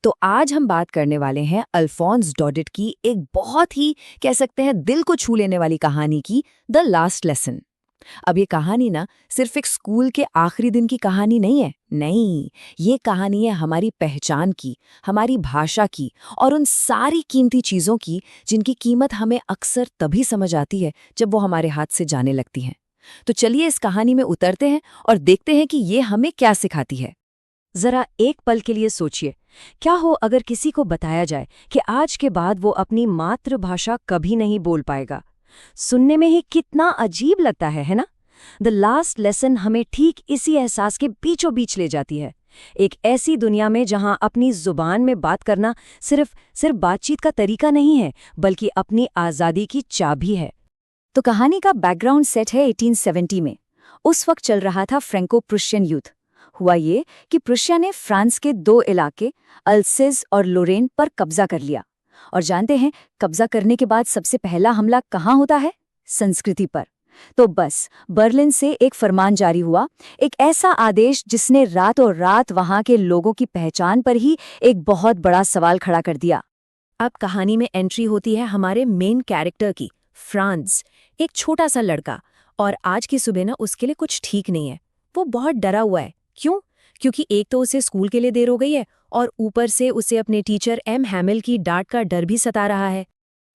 तो आज हम बात करने वाले हैं अल्फोंस डॉडेट की एक बहुत ही कह सकते हैं दिल को छू लेने वाली कहानी की, द लास्ट लेसन। अब ये कहानी ना सिर्फ एक स्कूल के आखिरी दिन की कहानी नहीं है। नहीं, ये कहानी है हमारी पहचान की, हमारी भाषा की और उन सारी कीमती चीज़ों की जिनकी कीमत हमें अक्सर तभी समझ आती है जब वो हमारे हाथ से जाने लगती हैं। तो चलिए इस कहानी में उतरते हैं और देखते हैं कि ये हमें क्या सिखाती है। जरा एक पल के लिए सोचिए, क्या हो अगर किसी को बताया जाए कि आज के बाद वो अपनी मातृभाषा कभी नहीं बोल पाएगा। सुनने में ही कितना अजीब लगता है ना? द लास्ट लेसन हमें ठीक इसी एहसास के बीचों बीच ले जाती है। एक ऐसी दुनिया में जहां अपनी जुबान में बात करना सिर्फ बातचीत का तरीका नहीं है, बल्कि अपनी आज़ादी की चाबी है। तो कहानी का बैकग्राउंड सेट है 1870 में। उस वक्त चल रहा था फ्रेंको प्रुशियन युद्ध। हुआ ये कि प्रुशिया ने फ्रांस के दो इलाके अल्सेज और लोरेन पर कब्जा कर लिया। और जानते हैं, कब्जा करने के बाद सबसे पहला हमला कहाँ होता है? संस्कृति पर। तो बस बर्लिन से एक फरमान जारी हुआ, एक ऐसा आदेश जिसने रातों रात वहां के लोगों की पहचान पर ही एक बहुत बड़ा सवाल खड़ा कर दिया। अब कहानी में एंट्री होती है हमारे मेन कैरेक्टर की, फ्रांस, एक छोटा सा लड़का। और आज की सुबह ना उसके लिए कुछ ठीक नहीं है। वो बहुत डरा हुआ है। क्यों? क्योंकि एक तो उसे स्कूल के लिए देर हो गई है और ऊपर से उसे अपने टीचर एम हैमिल की डांट का डर भी सता रहा है।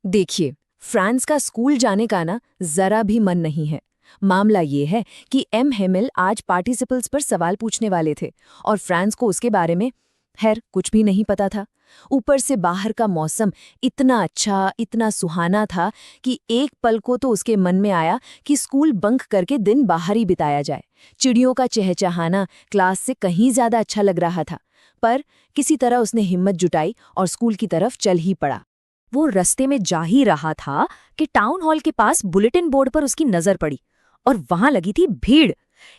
देखिए, फ्रांस का स्कूल जाने का ना जरा भी मन नहीं है। मामला ये है कि एम हैमिल आज पार्टिसिपल्स पर सवाल पूछने वाले थे और फ्रांस को उसके बारे में खैर कुछ भी नहीं पता था। ऊपर से बाहर का मौसम इतना अच्छा, इतना सुहाना था कि एक पल को तो उसके मन में आया कि स्कूल बंक करके दिन बाहर ही बिताया जाए। चिड़ियों का चहचहाना क्लास से कहीं ज्यादा अच्छा लग रहा था। पर किसी तरह उसने हिम्मत जुटाई और स्कूल की तरफ चल ही पड़ा। वो रास्ते में जा ही रहा था कि टाउन हॉल के पास बुलेटिन बोर्ड पर उसकी नजर पड़ी और वहां लगी थी भीड़।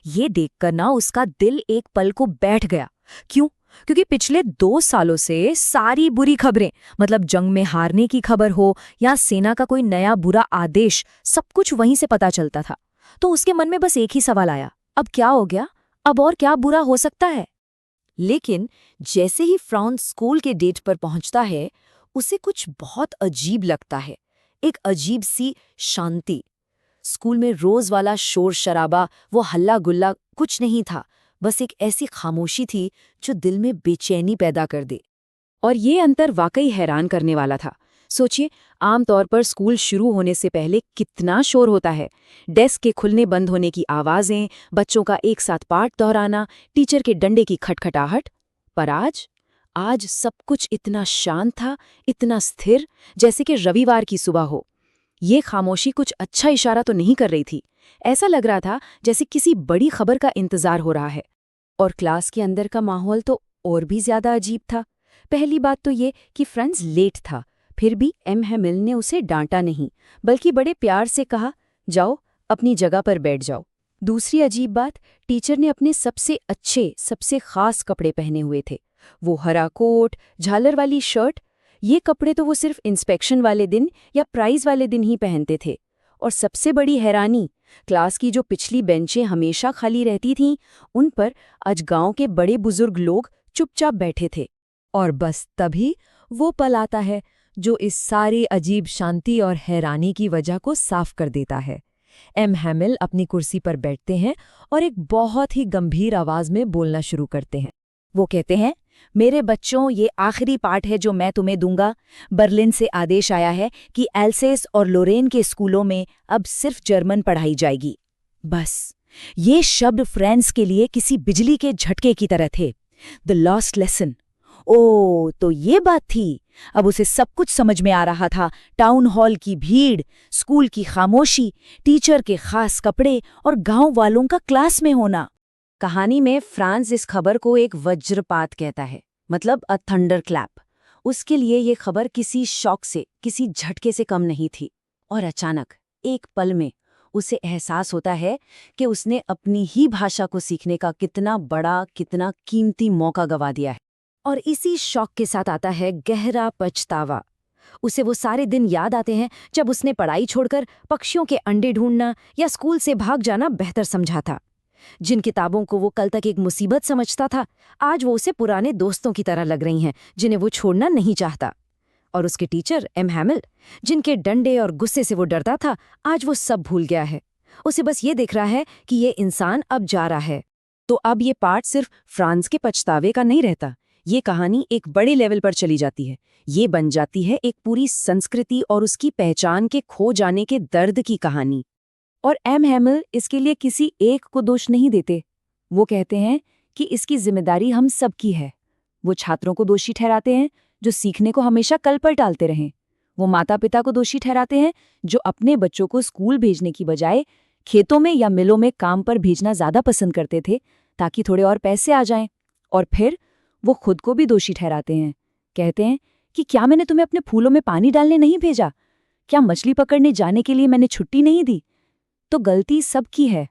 ये देखकर ना उसका दिल एक पल को बैठ गया। क्यों? क्योंकि पिछले 2 सालों से सारी बुरी खबरें, मतलब जंग में हारने की खबर हो या सेना का कोई नया बुरा आदेश, सब कुछ वहीं से पता चलता था। तो उसके मन में बस एक ही सवाल आया, अब क्या हो गया? अब और क्या बुरा हो सकता है? लेकिन जैसे ही फ्रांस स्कूल के डेट पर पहुंचता है, उसे कुछ बहुत अजीब लगता है। एक अजीब सी शांति। स्कूल में रोज वाला शोर शराबा, वो हल्ला गुल्ला कुछ नहीं था। बस एक ऐसी खामोशी थी जो दिल में बेचैनी पैदा कर दे। और ये अंतर वाकई हैरान करने वाला था। सोचिए, आमतौर पर स्कूल शुरू होने से पहले कितना शोर होता है। डेस्क के खुलने बंद होने की आवाजें, बच्चों का एक साथ पाठ दोहराना, टीचर के डंडे की खटखटाहट। पर आज सब कुछ इतना शांत था, इतना स्थिर, जैसे कि रविवार की सुबह हो। ये खामोशी कुछ अच्छा इशारा तो नहीं कर रही थी। ऐसा लग रहा था जैसे किसी बड़ी खबर का इंतजार हो रहा है। और क्लास के अंदर का माहौल तो और भी ज्यादा अजीब था। पहली बात तो ये कि फ्रांस लेट था, फिर भी एम हैमिल ने उसे डांटा नहीं, बल्कि बड़े प्यार से कहा, जाओ अपनी जगह पर बैठ जाओ। दूसरी अजीब बात, टीचर ने अपने सबसे अच्छे, सबसे खास कपड़े पहने हुए थे। वो हरा कोट, झालर वाली शर्ट। ये कपड़े तो वो सिर्फ इंस्पेक्शन वाले दिन या प्राइज वाले दिन ही पहनते थे। और सबसे बड़ी हैरानी, क्लास की जो पिछली बेंचें हमेशा खाली रहती थीं, उन पर आज गांव के बड़े बुजुर्ग लोग चुपचाप बैठे थे। और बस तभी वो पल आता है जो इस सारी अजीब शांति और हैरानी की वजह को साफ कर देता है। एम हैमिल अपनी कुर्सी पर बैठते हैं और एक बहुत ही गंभीर आवाज में बोलना शुरू करते हैं। वो कहते हैं, मेरे बच्चों, ये आखिरी पाठ है जो मैं तुम्हें दूंगा। बर्लिन से आदेश आया है कि एल्सेस और लोरेन के स्कूलों में अब सिर्फ जर्मन पढ़ाई जाएगी। बस ये शब्द फ्रांस के लिए किसी बिजली के झटके की तरह थे। The last lesson. ओ, तो ये बात थी। अब उसे सब कुछ समझ में आ रहा था। टाउन हॉल की भीड़, स्कूल की खामोशी, टीचर के खास कपड़े और गांव वालों का क्लास में होना। कहानी में फ्रांस इस खबर को एक वज्रपात कहता है, मतलब अ थंडर क्लैप। उसके लिए ये खबर किसी शॉक से, किसी झटके से कम नहीं थी। और अचानक एक पल में उसे एहसास होता है कि उसने अपनी ही भाषा को सीखने का कितना बड़ा, कितना कीमती मौका गंवा दिया है। और इसी शौक के साथ आता है गहरा पछतावा। उसे वो सारे दिन याद आते हैं जब उसने पढ़ाई छोड़कर पक्षियों के अंडे ढूंढना या स्कूल से भाग जाना बेहतर समझा था। जिन किताबों को वो कल तक एक मुसीबत समझता था, आज वो उसे पुराने दोस्तों की तरह लग रही हैं, जिन्हें वो छोड़ना नहीं चाहता। और उसके टीचर एम हैमिल, जिनके डंडे और गुस्से से वो डरता था, आज वो सब भूल गया है। उसे बस ये दिख रहा है कि ये इंसान अब जा रहा है। तो अब ये पार्ट सिर्फ फ्रांस के पछतावे का नहीं रहता, ये कहानी एक बड़े लेवल पर चली जाती है। ये बन जाती है एक पूरी संस्कृति और उसकी पहचान के खो जाने के दर्द की कहानी। और एम हैमिल इसके लिए किसी एक को दोष नहीं देते। वो कहते हैं कि इसकी जिम्मेदारी हम सबकी है। वो छात्रों को दोषी ठहराते हैं जो सीखने को हमेशा कल पर टालते रहें। वो माता पिता को दोषी ठहराते हैं जो अपने बच्चों को स्कूल भेजने की बजाय खेतों में या मिलों में काम पर भेजना ज्यादा पसंद करते थे ताकि थोड़े और पैसे आ जाएं। और फिर वो खुद को भी दोषी ठहराते हैं। कहते हैं कि क्या मैंने तुम्हें अपने फूलों में पानी डालने नहीं भेजा? क्या मछली पकड़ने जाने के लिए मैंने छुट्टी नहीं दी? तो गलती सबकी है।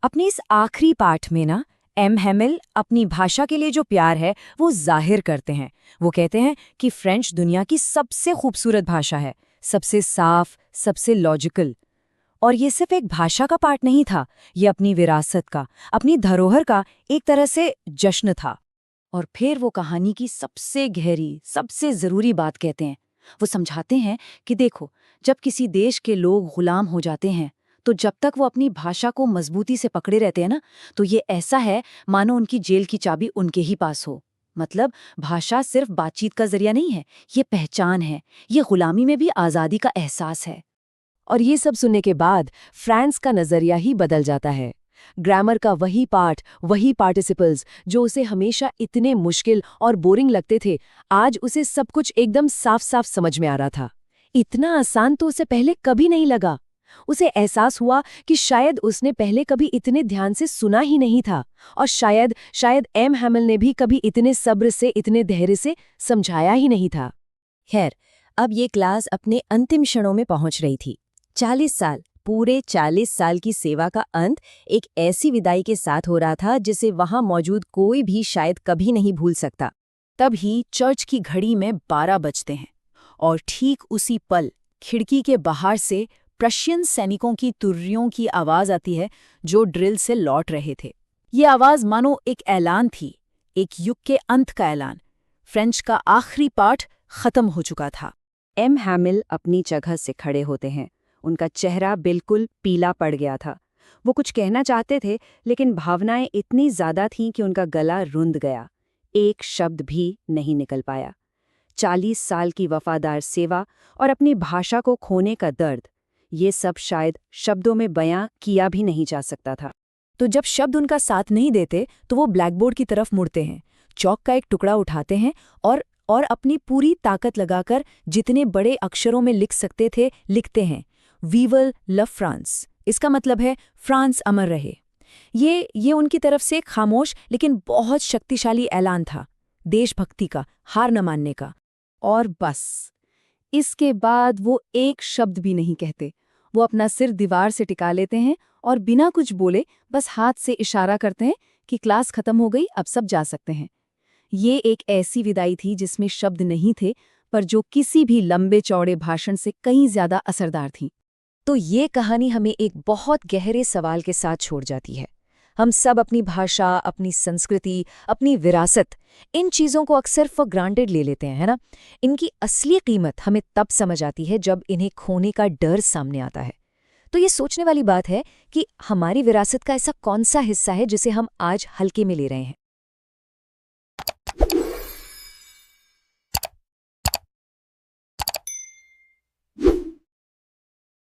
अपने इस आखिरी पाठ में ना एम हैमिल अपनी भाषा के लिए जो प्यार है वो जाहिर करते हैं। वो कहते हैं कि फ्रेंच दुनिया की सबसे खूबसूरत भाषा है, सबसे साफ, सबसे लॉजिकल। और ये सिर्फ एक भाषा का पाठ नहीं था, ये अपनी विरासत का, अपनी धरोहर का एक तरह से जश्न था। और फिर वो कहानी की सबसे गहरी, सबसे ज़रूरी बात कहते हैं। वो समझाते हैं कि देखो, जब किसी देश के लोग गुलाम हो जाते हैं तो जब तक वो अपनी भाषा को मजबूती से पकड़े रहते हैं ना, तो ये ऐसा है मानो उनकी जेल की चाबी उनके ही पास हो। मतलब भाषा सिर्फ बातचीत का जरिया नहीं है, ये पहचान है, ये गुलामी में भी आज़ादी का एहसास है। और ये सब सुनने के बाद फ्रांस का नज़रिया ही बदल जाता है। ग्रामर का वही पार्ट, वही पार्टिसिपल्स जो उसे हमेशा इतने मुश्किल और बोरिंग लगते थे, आज उसे सब कुछ एकदम साफ साफ समझ में आ रहा था। इतना आसान तो उसे पहले कभी नहीं लगा। उसे एहसास हुआ कि शायद उसने पहले कभी इतने ध्यान से सुना ही नहीं था, और शायद एम हैमिल ने भी कभी इतने सब्र से, इतने धैर्य से समझाया ही नहीं था। खैर, अब ये क्लास अपने अंतिम क्षणों में पहुंच रही थी। 40 साल, पूरे 40 साल की सेवा का अंत एक ऐसी विदाई के साथ हो रहा था जिसे वहां मौजूद कोई भी शायद कभी नहीं भूल सकता। तभी चर्च की घड़ी में 12 बजते हैं और ठीक उसी पल खिड़की के बाहर से प्रशियन सैनिकों की तुर्रियों की आवाज आती है जो ड्रिल से लौट रहे थे। ये आवाज मानो एक ऐलान थी, एक युग के अंत का ऐलान। फ्रेंच का आखिरी पाठ खत्म हो चुका था। एम हैमिल अपनी जगह से खड़े होते हैं। उनका चेहरा बिल्कुल पीला पड़ गया था। वो कुछ कहना चाहते थे, लेकिन भावनाएं इतनी ज्यादा थीं कि उनका गला रुंध गया। एक शब्द भी नहीं निकल पाया। 40 साल की वफादार सेवा और अपनी भाषा को खोने का दर्द, ये सब शायद शब्दों में बयां किया भी नहीं जा सकता था। तो जब शब्द उनका साथ नहीं देते तो वो ब्लैकबोर्ड की तरफ मुड़ते हैं, चौक का एक टुकड़ा उठाते हैं और अपनी पूरी ताकत लगाकर जितने बड़े अक्षरों में लिख सकते थे लिखते हैं, वीवल लव फ्रांस। इसका मतलब है फ्रांस अमर रहे। ये उनकी तरफ से खामोश लेकिन बहुत शक्तिशाली ऐलान था, देशभक्ति का, हार न मानने का। और बस इसके बाद वो एक शब्द भी नहीं कहते। वो अपना सिर दीवार से टिका लेते हैं और बिना कुछ बोले बस हाथ से इशारा करते हैं कि क्लास खत्म हो गई, अब सब जा सकते हैं। ये एक ऐसी विदाई थी जिसमें शब्द नहीं थे, पर जो किसी भी लंबे चौड़े भाषण से कहीं ज्यादा असरदार थी। तो ये कहानी हमें एक बहुत गहरे सवाल के साथ छोड़ जाती है। हम सब अपनी भाषा, अपनी संस्कृति, अपनी विरासत, इन चीज़ों को अक्सर फॉर ग्रांटेड ले लेते हैं, है ना? इनकी असली कीमत हमें तब समझ आती है जब इन्हें खोने का डर सामने आता है। तो ये सोचने वाली बात है कि हमारी विरासत का ऐसा कौन सा हिस्सा है जिसे हम आज हल्के में ले रहे हैं।